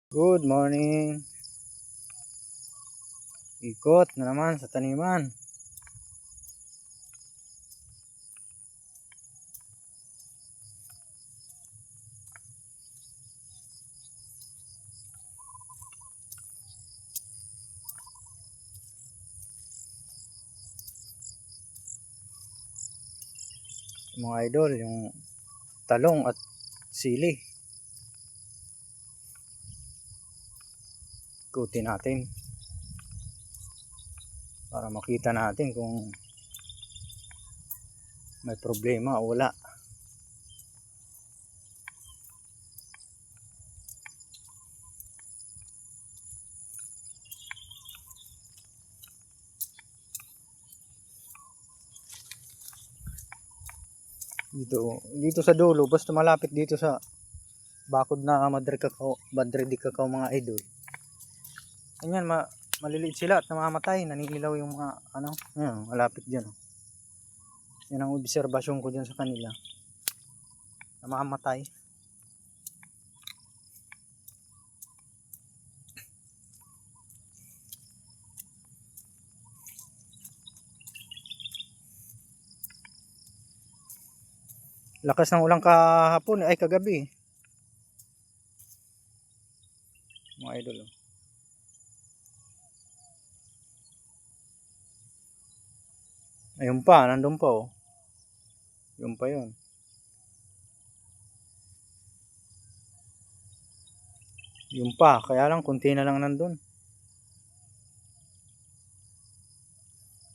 Good morning. Ikot na naman sa taniman. Mga idol, yung talong at sili. Ikutin natin para makita natin kung may problema o wala. Dito sa dulo, basta malapit dito sa bakod na Madre de Cacao mga idol. Ganyan, maliliit sila at namamatay, naninilaw yung mga ayan, malapit diyan. Yan ang obserbasyon ko diyan sa kanila. Namamatay. Lakas ng ulang kahapon ay kagabi. Mga idol. Ayun pa, nandun pa oh. Yun pa yun. Yun pa, kaya lang konti na lang nandun.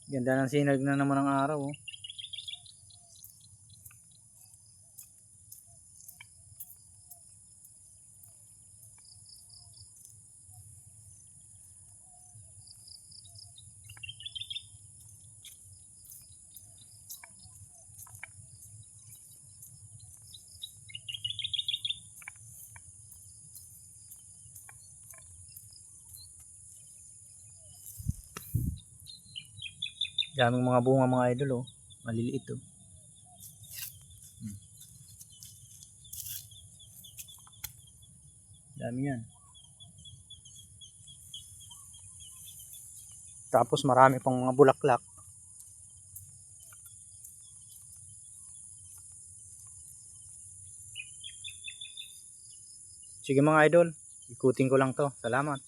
Ganda ng sinag na naman ng araw oh. Daming mga bunga mga idol oh. Maliliit oh. Dami yan. Tapos marami pang mga bulaklak. Sige mga idol, ikutin ko lang to. Salamat.